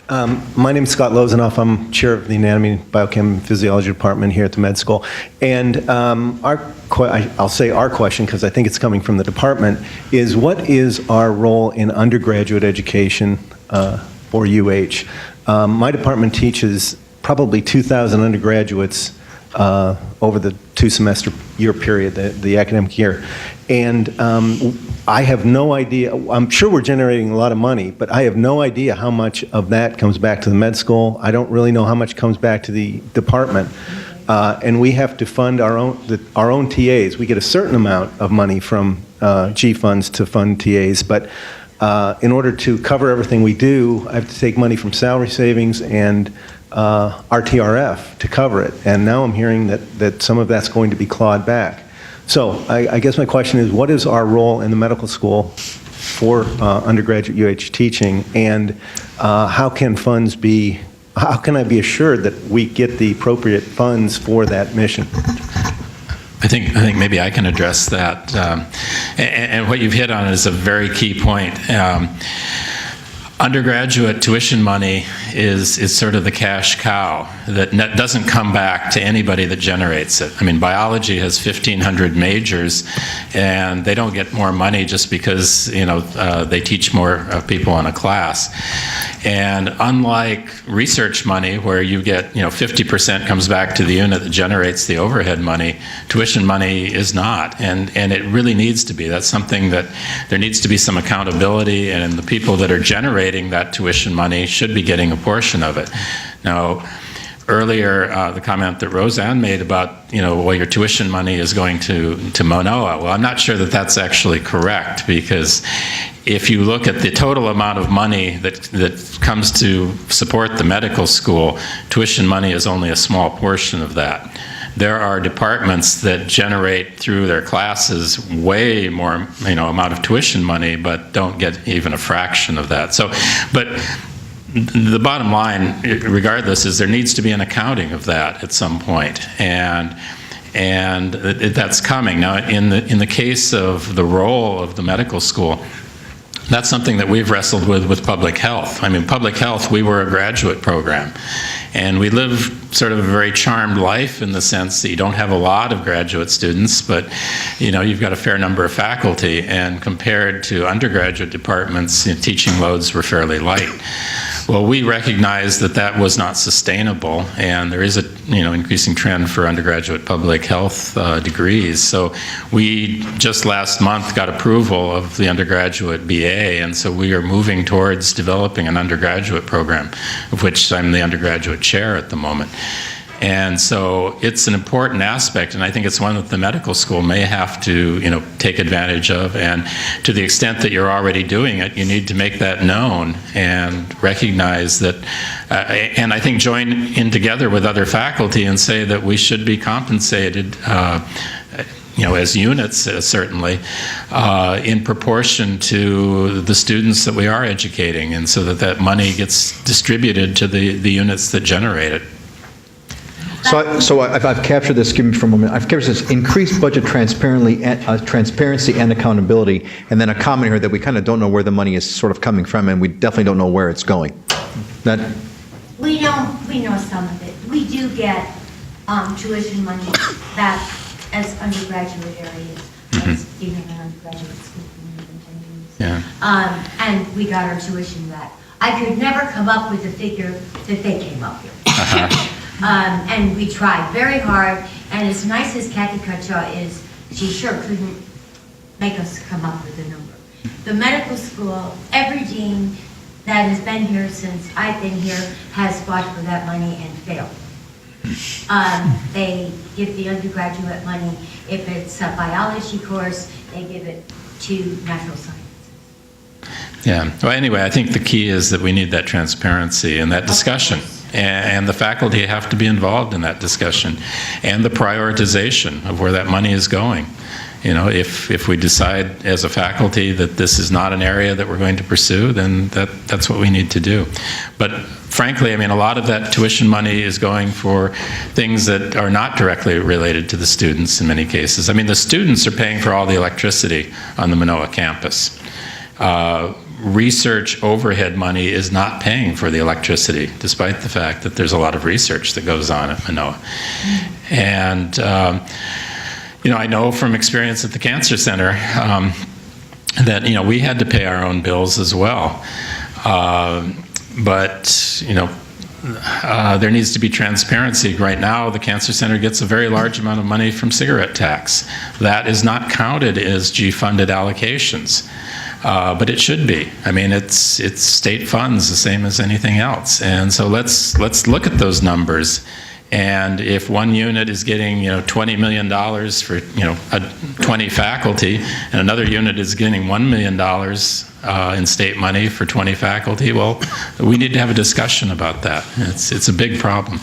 My name is Scott Lozanoff. I'm chair of the Anatomy, Biochem, and Physiology Department here at the med school. And I'll say our question, because I think it's coming from the department, is what is our role in undergraduate education for UH? My department teaches probably 2,000 undergraduates over the two-semester year period, the academic year. And I have no idea, I'm sure we're generating a lot of money, but I have no idea how much of that comes back to the med school. I don't really know how much comes back to the department. And we have to fund our own TAs. We get a certain amount of money from G funds to fund TAs, but in order to cover everything we do, I have to take money from salary savings and RTRF to cover it. And now I'm hearing that some of that's going to be clawed back. So I guess my question is, what is our role in the medical school for undergraduate UH teaching, and how can I be assured that we get the appropriate funds for that mission? I think maybe I can address that. And what you've hit on is a very key point. Undergraduate tuition money is sort of the cash cow that doesn't come back to anybody that generates it. I mean, biology has 1,500 majors, and they don't get more money just because, they teach more people in a class. And unlike research money, where you get, 50% comes back to the unit that generates the overhead money, tuition money is not. And it really needs to be. That's something that there needs to be some accountability, and the people that are generating that tuition money should be getting a portion of it. Now, earlier, the comment that Roseanne made about, well, your tuition money is going to Manoa. Well, I'm not sure that that's actually correct, because if you look at the total amount of money that comes to support the medical school, tuition money is only a small portion of that. There are departments that generate through their classes way more, amount of tuition money, but don't get even a fraction of that. So, but the bottom line, regardless, is there needs to be an accounting of that at some point, and that's coming. Now, in the case of the role of the medical school, that's something that we've wrestled with public health. I mean, public health, we were a graduate program, and we live sort of a very charmed life in the sense that you don't have a lot of graduate students, but you've got a fair number of faculty, and compared to undergraduate departments, teaching loads were fairly light. Well, we recognized that was not sustainable, and there is a increasing trend for undergraduate public health degrees. So we just last month got approval of the undergraduate BA, and so we are moving towards developing an undergraduate program, of which I'm the undergraduate chair at the moment. And so it's an important aspect, and I think it's one that the medical school may have to, take advantage of. And to the extent that you're already doing it, you need to make that known and recognize that, and I think join in together with other faculty and say that we should be compensated, as units, certainly, in proportion to the students that we are educating, and so that money gets distributed to the units that generate it. So I've captured this, give me for a moment, I've captured this: increased budget transparency and accountability, and then a comment here that we kind of don't know where the money is sort of coming from, and we definitely don't know where it's going. We know some of it. We do get tuition money back as undergraduate areas, as being an undergraduate school for more than 10 years. Yeah. And we got our tuition back. I could never come up with the figure that they came up with. And we tried very hard, and as nice as Kathy Cutchaw is, she sure couldn't make us come up with a number. The medical school, every dean that has been here since I've been here has fought for that money and failed. They give the undergraduate money. If it's a biology course, they give it to natural sciences. Yeah. Well, anyway, I think the key is that we need that transparency and that discussion. And the faculty have to be involved in that discussion and the prioritization of where that money is going. If we decide as a faculty that this is not an area that we're going to pursue, then that's what we need to do. But frankly, I mean, a lot of that tuition money is going for things that are not directly related to the students in many cases. I mean, the students are paying for all the electricity on the Manoa campus. research overhead money is not paying for the electricity, despite the fact that there's a lot of research that goes on at Manoa. And, I know from experience at the Cancer Center that, we had to pay our own bills as well. But, there needs to be transparency. Right now, the Cancer Center gets a very large amount of money from cigarette tax. That is not counted as G-funded allocations, but it should be. I mean, it's state funds, the same as anything else. And so let's look at those numbers. And if one unit is getting, $20 million for, 20 faculty, and another unit is getting $1 million in state money for 20 faculty, well, we need to have a discussion about that. It's a big problem.